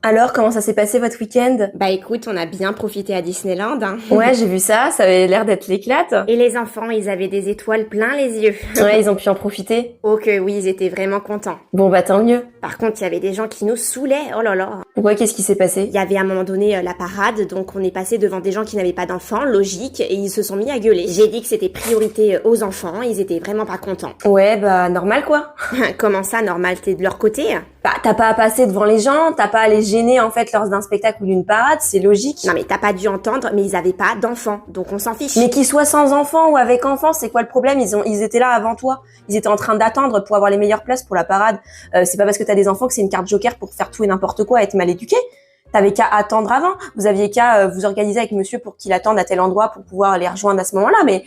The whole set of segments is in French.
Alors, comment ça s'est passé votre week-end? Bah écoute, on a bien profité à Disneyland, hein. Ouais, j'ai vu ça avait l'air d'être l'éclate. Et les enfants, ils avaient des étoiles plein les yeux. Ouais, ils ont pu en profiter. Oh que oui, ils étaient vraiment contents. Bon, bah tant mieux. Par contre, il y avait des gens qui nous saoulaient, oh là là. Pourquoi, qu'est-ce qui s'est passé? Il y avait à un moment donné la parade, donc on est passé devant des gens qui n'avaient pas d'enfants, logique, et ils se sont mis à gueuler. J'ai dit que c'était priorité aux enfants, ils étaient vraiment pas contents. Ouais, bah normal quoi. Comment ça, normal, t'es de leur côté? Bah t'as pas à passer devant les gens, t'as pas à les gêner en fait lors d'un spectacle ou d'une parade, c'est logique. Non mais t'as pas dû entendre, mais ils avaient pas d'enfants, donc on s'en fiche. Mais qu'ils soient sans enfants ou avec enfants, c'est quoi le problème? Ils étaient là avant toi. Ils étaient en train d'attendre pour avoir les meilleures places pour la parade. C'est pas parce que t'as des enfants que c'est une carte joker pour faire tout et n'importe quoi, être mal éduqué. T'avais qu'à attendre avant. Vous aviez qu'à vous organiser avec monsieur pour qu'il attende à tel endroit pour pouvoir les rejoindre à ce moment-là. Mais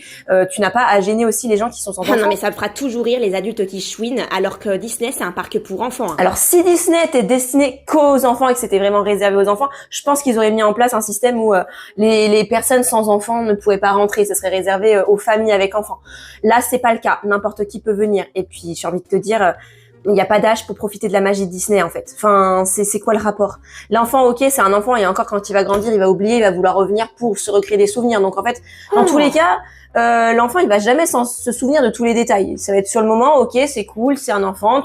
tu n'as pas à gêner aussi les gens qui sont sans enfants. Non mais ça me fera toujours rire les adultes qui chouinent, alors que Disney c'est un parc pour enfants. Hein. Alors si Disney était destiné qu'aux enfants et que c'était vraiment réservé aux enfants, je pense qu'ils auraient mis en place un système où les personnes sans enfants ne pouvaient pas rentrer. Ce serait réservé aux familles avec enfants. Là, c'est pas le cas. N'importe qui peut venir. Et puis, j'ai envie de te dire... il n'y a pas d'âge pour profiter de la magie de Disney, en fait. Enfin, c'est quoi le rapport? L'enfant, ok, c'est un enfant, et encore quand il va grandir, il va oublier, il va vouloir revenir pour se recréer des souvenirs. Donc, en fait, dans tous les cas, l'enfant, il va jamais se souvenir de tous les détails. Ça va être sur le moment, ok, c'est cool, c'est un enfant,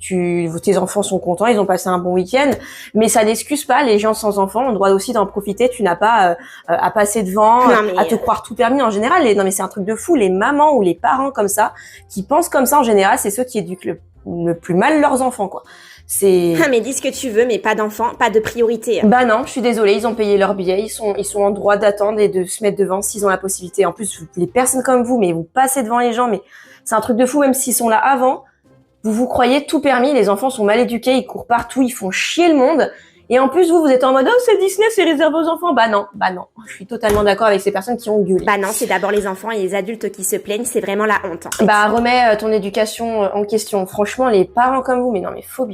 tes enfants sont contents, ils ont passé un bon week-end, mais ça n'excuse pas les gens sans enfants. On doit aussi d'en profiter. Tu n'as pas à passer devant, à te croire tout permis en général. Non, mais c'est un truc de fou. Les mamans ou les parents comme ça, qui pensent comme ça en général, c'est ceux qui éduquent le plus mal leurs enfants, quoi. Ah mais dis ce que tu veux, mais pas d'enfants, pas de priorité. Bah non, je suis désolée, ils ont payé leur billet, ils sont en droit d'attendre et de se mettre devant s'ils ont la possibilité. En plus, les personnes comme vous, mais vous passez devant les gens, mais c'est un truc de fou, même s'ils sont là avant, vous croyez tout permis, les enfants sont mal éduqués, ils courent partout, ils font chier le monde. Et en plus, vous êtes en mode, oh, c'est Disney, c'est réservé aux enfants. Bah non. Je suis totalement d'accord avec ces personnes qui ont gueulé. Bah non, c'est d'abord les enfants et les adultes qui se plaignent, c'est vraiment la honte. En fait. Bah remets ton éducation en question. Franchement, les parents comme vous, mais non, mais phobie.